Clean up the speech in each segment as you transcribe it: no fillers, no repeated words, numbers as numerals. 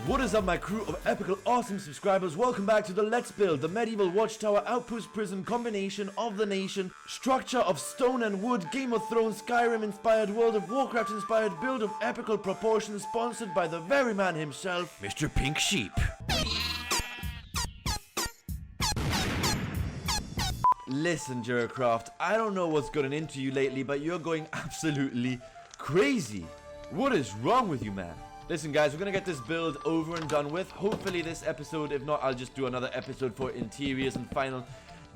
What is up, my crew of epical awesome subscribers? Welcome back to the Let's Build the Medieval Watchtower Outpost Prison Combination of the Nation structure of stone and wood, Game of Thrones, Skyrim inspired, World of Warcraft inspired build of epical proportions, sponsored by the very man himself, Mr. Pink Sheep. Listen, Jeracraft, I don't know what's gotten into you lately, but you're going absolutely crazy. What is wrong with you, man? Listen, guys, we're gonna get this build over and done with. Hopefully this episode, if not, I'll just do another episode for interiors and final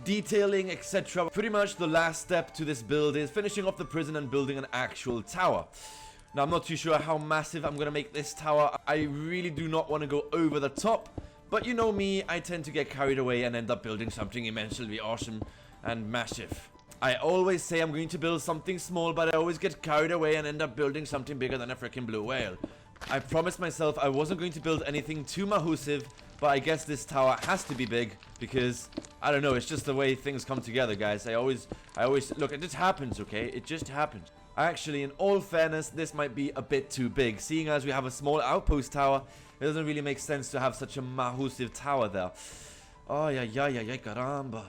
detailing, etc. Pretty much the last step to this build is finishing off the prison and building an actual tower. Now, I'm not too sure how massive I'm gonna make this tower. I really do not want to go over the top, but you know me, I tend to get carried away and end up building something immensely awesome and massive. I always say I'm going to build something small, but I always get carried away and end up building something bigger than a freaking blue whale. I promised myself I wasn't going to build anything too massive, but I guess this tower has to be big because, I don't know, it's just the way things come together, guys. I always, look, it just happens, okay? It just happens. Actually, in all fairness, this might be a bit too big. Seeing as we have a small outpost tower, it doesn't really make sense to have such a massive tower there. Oh, yeah, caramba.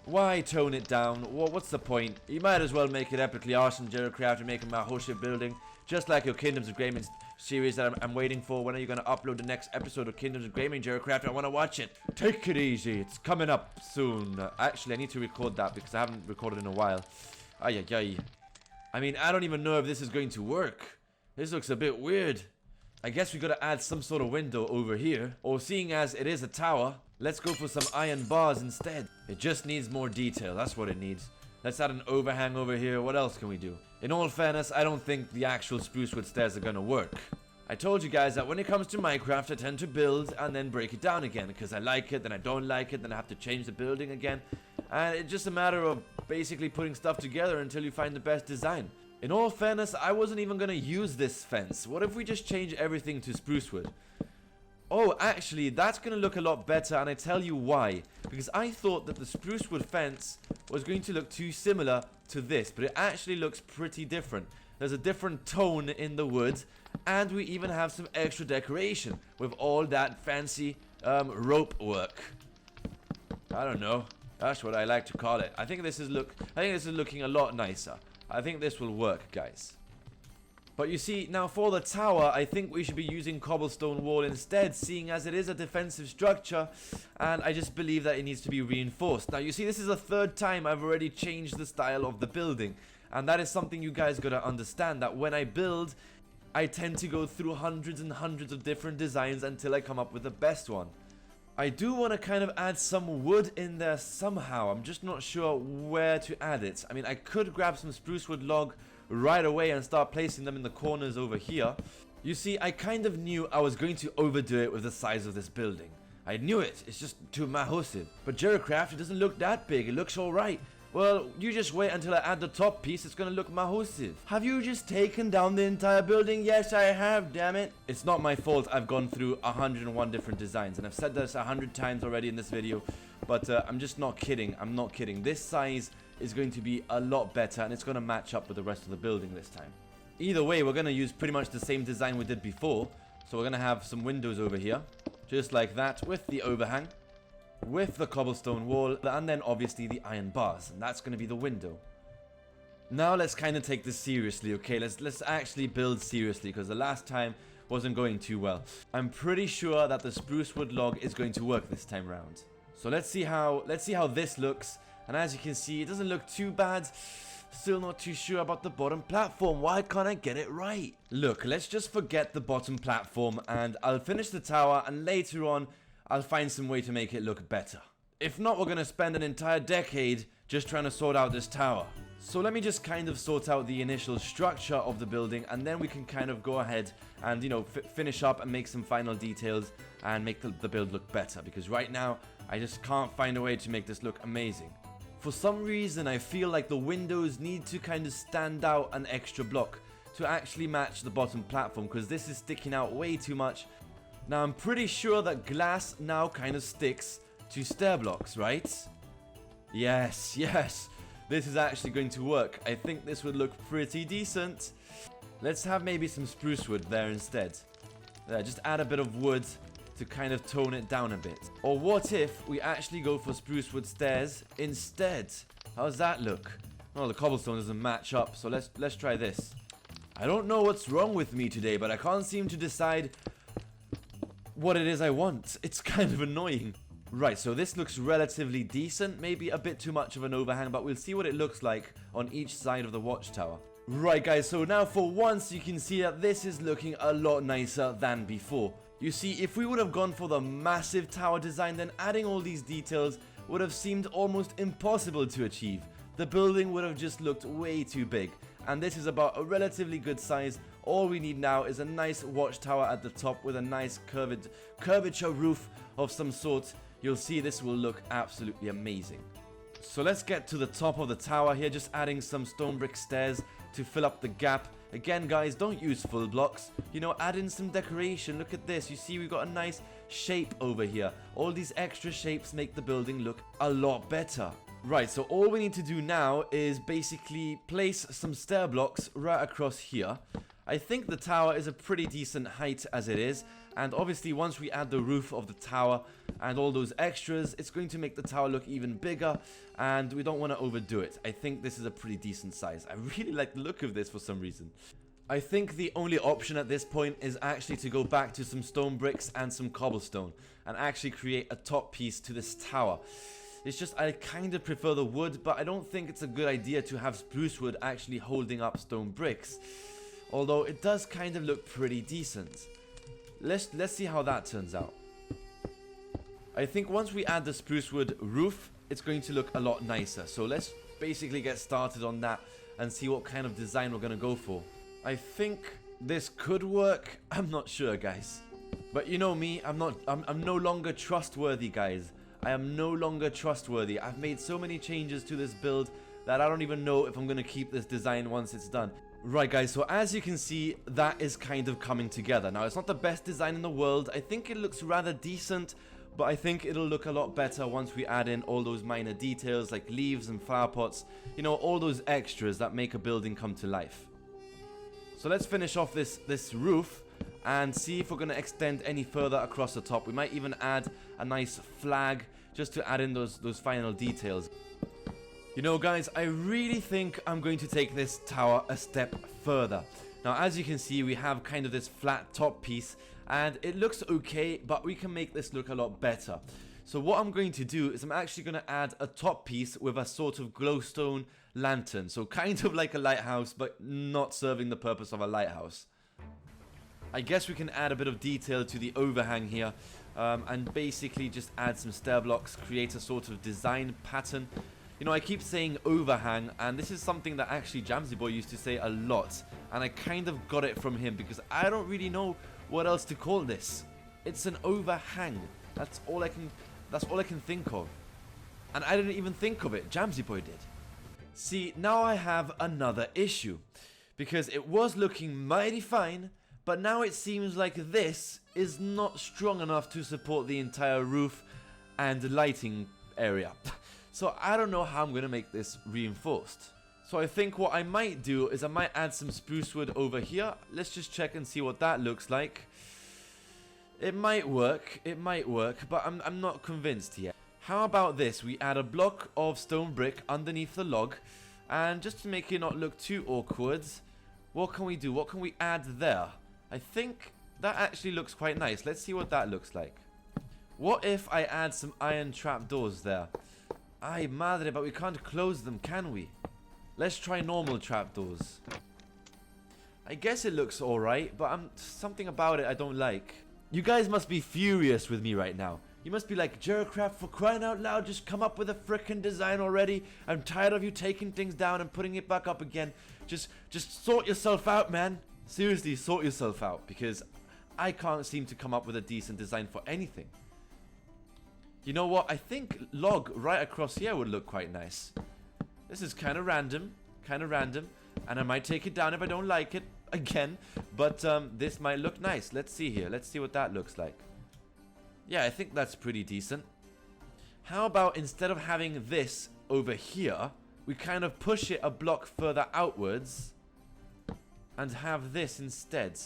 Why tone it down? Well, what's the point? You might as well make it epically awesome, Jeracraft, and make a massive building. Just like your Kingdoms of Gaming series that I'm waiting for. When are you going to upload the next episode of Kingdoms of Gaming, Jeracraft? I want to watch it. Take it easy. It's coming up soon. Actually, I need to record that because I haven't recorded in a while. Ay. I mean, I don't even know if this is going to work. This looks a bit weird. I guess we got to add some sort of window over here. Or seeing as it is a tower, let's go for some iron bars instead. It just needs more detail. That's what it needs. Let's add an overhang over here. What else can we do? In all fairness, I don't think the actual spruce wood stairs are gonna work. I told you guys that when it comes to Minecraft, I tend to build and then break it down again. Because I like it, then I don't like it, then I have to change the building again. And it's just a matter of basically putting stuff together until you find the best design. In all fairness, I wasn't even gonna use this fence. What if we just change everything to spruce wood? Oh, actually, that's going to look a lot better, and I tell you why. Because I thought that the spruce wood fence was going to look too similar to this, but it actually looks pretty different. There's a different tone in the wood, and we even have some extra decoration with all that fancy rope work. I don't know. That's what I like to call it. I think this is looking a lot nicer. I think this will work, guys. But you see, now for the tower, I think we should be using cobblestone wall instead, seeing as it is a defensive structure, and I just believe that it needs to be reinforced. Now you see, this is the third time I've already changed the style of the building, and that is something you guys gotta understand, that when I build, I tend to go through hundreds and hundreds of different designs until I come up with the best one. I do want to kind of add some wood in there somehow. I'm just not sure where to add it. I mean, I could grab some spruce wood log right away and start placing them in the corners over here. You see, I kind of knew I was going to overdo it with the size of this building. I knew it. It's just too massive. But Jeracraft, it doesn't look that big. It looks alright. Well, you just wait until I add the top piece. It's gonna look massive. Have you just taken down the entire building? Yes, I have, damn it. It's not my fault I've gone through 101 different designs. And I've said this 100 times already in this video. But I'm just not kidding. I'm not kidding. This size is going to be a lot better. And it's gonna match up with the rest of the building this time. Either way, we're gonna use pretty much the same design we did before. So we're gonna have some windows over here. Just like that, with the overhang, with the cobblestone wall, and then obviously the iron bars, and that's going to be the window. Now let's kind of take this seriously, okay? Let's actually build seriously, because the last time wasn't going too well. I'm pretty sure that the spruce wood log is going to work this time round. So let's see how this looks, and as you can see, it doesn't look too bad. Still not too sure about the bottom platform. Why can't I get it right? Look, let's just forget the bottom platform, and I'll finish the tower, and later on I'll find some way to make it look better. If not, we're gonna spend an entire decade just trying to sort out this tower. So let me just kind of sort out the initial structure of the building, and then we can kind of go ahead and, you know, finish up and make some final details and make the build look better. Because right now, I just can't find a way to make this look amazing. For some reason, I feel like the windows need to kind of stand out an extra block to actually match the bottom platform, because this is sticking out way too much. Now, I'm pretty sure that glass now kind of sticks to stair blocks, right? Yes. This is actually going to work. I think this would look pretty decent. Let's have maybe some spruce wood there instead. There, just add a bit of wood to kind of tone it down a bit. Or what if we actually go for spruce wood stairs instead? How's that look? Well, the cobblestone doesn't match up, so let's try this. I don't know what's wrong with me today, but I can't seem to decide what it is I want. It's kind of annoying. Right, so this looks relatively decent. Maybe a bit too much of an overhang, but we'll see what it looks like on each side of the watchtower. Right, guys, so now for once you can see that this is looking a lot nicer than before. You see, if we would have gone for the massive tower design, then adding all these details would have seemed almost impossible to achieve. The building would have just looked way too big. And this is about a relatively good size. All we need now is a nice watchtower at the top with a nice curvature roof of some sort. You'll see this will look absolutely amazing. So let's get to the top of the tower here, just adding some stone brick stairs to fill up the gap. Again, guys, don't use full blocks. You know, add in some decoration. Look at this. You see, we've got a nice shape over here. All these extra shapes make the building look a lot better. Right, so all we need to do now is basically place some stair blocks right across here. I think the tower is a pretty decent height as it is, and obviously once we add the roof of the tower and all those extras, it's going to make the tower look even bigger, and we don't want to overdo it. I think this is a pretty decent size. I really like the look of this for some reason. I think the only option at this point is actually to go back to some stone bricks and some cobblestone and actually create a top piece to this tower. It's just I kind of prefer the wood, but I don't think it's a good idea to have spruce wood actually holding up stone bricks. Although it does kind of look pretty decent. Let's see how that turns out. I think once we add the spruce wood roof, it's going to look a lot nicer. So let's basically get started on that and see what kind of design we're going to go for. I think this could work. I'm not sure, guys. But you know me, I'm no longer trustworthy, guys. I am no longer trustworthy. I've made so many changes to this build that I don't even know if I'm going to keep this design once it's done. Right, guys, so as you can see, that is kind of coming together. Now, it's not the best design in the world. I think it looks rather decent, but I think it'll look a lot better once we add in all those minor details like leaves and flower pots. You know, all those extras that make a building come to life. So let's finish off this roof and see if we're going to extend any further across the top. We might even add a nice flag just to add in those final details. You know, guys, I really think I'm going to take this tower a step further. Now, as you can see, we have kind of this flat top piece, and it looks okay, but we can make this look a lot better. So what I'm going to do is I'm actually going to add a top piece with a sort of glowstone lantern. So kind of like a lighthouse, but not serving the purpose of a lighthouse. I guess we can add a bit of detail to the overhang here, and basically just add some stair blocks, create a sort of design pattern. You know, I keep saying overhang, and this is something that actually Jamsy Boy used to say a lot, and I kind of got it from him because I don't really know what else to call this. It's an overhang. That's all I can think of. And I didn't even think of it. Jamsy Boy did. See, now I have another issue, because it was looking mighty fine, but now it seems like this is not strong enough to support the entire roof and lighting area. So I don't know how I'm going to make this reinforced. So I think what I might do is I might add some spruce wood over here. Let's just check and see what that looks like. It might work, but I'm not convinced yet. How about this? We add a block of stone brick underneath the log, and just to make it not look too awkward, what can we do? What can we add there? I think that actually looks quite nice. Let's see what that looks like. What if I add some iron trapdoors there? Ay madre, but we can't close them, can we? Let's try normal trapdoors. I guess it looks alright, but something about it I don't like. You guys must be furious with me right now. You must be like, Jeracraft, for crying out loud, just come up with a frickin' design already. I'm tired of you taking things down and putting it back up again. Just sort yourself out, man. Seriously, sort yourself out, because I can't seem to come up with a decent design for anything. You know what? I think log right across here would look quite nice. This is kind of random, and I might take it down if I don't like it again, but this might look nice. Let's see here. Let's see what that looks like. Yeah, I think that's pretty decent. How about instead of having this over here, we kind of push it a block further outwards and have this instead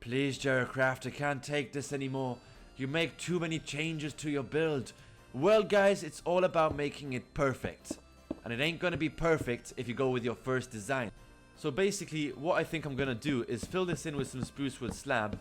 Please, Jeracraft, I can't take this anymore. You make too many changes to your build. Well, guys, it's all about making it perfect. And it ain't gonna be perfect if you go with your first design. So basically, what I think I'm gonna do is fill this in with some spruce wood slab,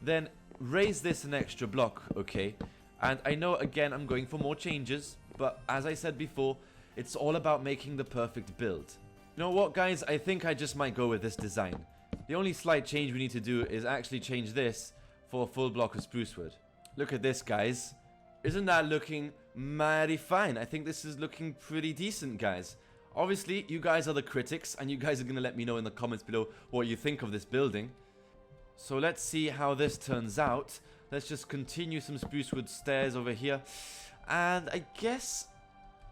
then raise this an extra block, okay? And I know, again, I'm going for more changes, but as I said before, it's all about making the perfect build. You know what, guys? I think I just might go with this design. The only slight change we need to do is actually change this for a full block of spruce wood. Look at this, guys. Isn't that looking mighty fine? I think this is looking pretty decent, guys. Obviously, you guys are the critics, and you guys are going to let me know in the comments below what you think of this building. So let's see how this turns out. Let's just continue some spruce wood stairs over here. And I guess,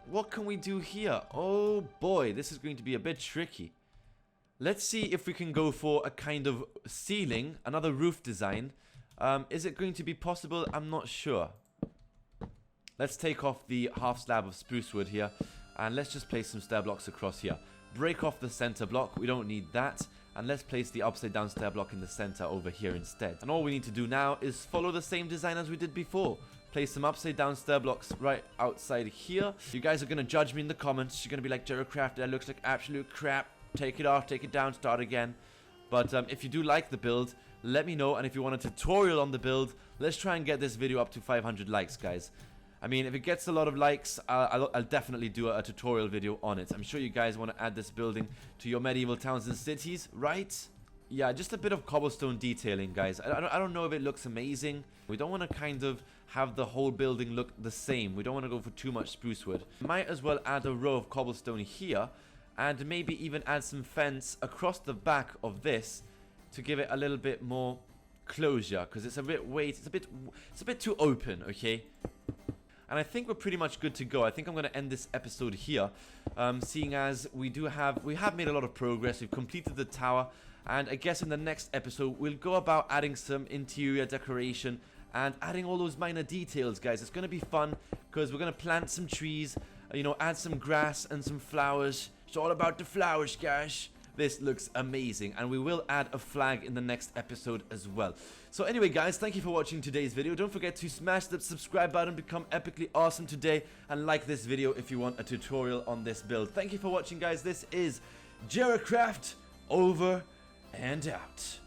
what can we do here? Oh boy, this is going to be a bit tricky. Let's see if we can go for a kind of ceiling, another roof design. Is it going to be possible? I'm not sure. Let's take off the half slab of spruce wood here, and let's just place some stair blocks across here. Break off the center block, we don't need that, and let's place the upside down stair block in the center over here instead. And all we need to do now is follow the same design as we did before. Place some upside down stair blocks right outside here. You guys are going to judge me in the comments. You're going to be like, Jeracraft, that looks like absolute crap. Take it off, take it down, start again. But if you do like the build, let me know. And if you want a tutorial on the build, let's try and get this video up to 500 likes, guys. I mean, if it gets a lot of likes, I'll definitely do a tutorial video on it. I'm sure you guys want to add this building to your medieval towns and cities, right? Yeah, just a bit of cobblestone detailing, guys. I don't know if it looks amazing. We don't want to kind of have the whole building look the same. We don't want to go for too much spruce wood. Might as well add a row of cobblestone here, and maybe even add some fence across the back of this to give it a little bit more closure, because it's a bit it's a bit too open, okay? And I think we're pretty much good to go. I think I'm going to end this episode here, seeing as we have made a lot of progress. We've completed the tower, and I guess in the next episode we'll go about adding some interior decoration and adding all those minor details, guys. It's going to be fun because we're going to plant some trees, you know, add some grass and some flowers. It's all about the flowers, guys. This looks amazing, and we will add a flag in the next episode as well. So anyway, guys, thank you for watching today's video. Don't forget to smash that subscribe button, become epically awesome today, and like this video if you want a tutorial on this build. Thank you for watching, guys. This is Jeracraft, over and out.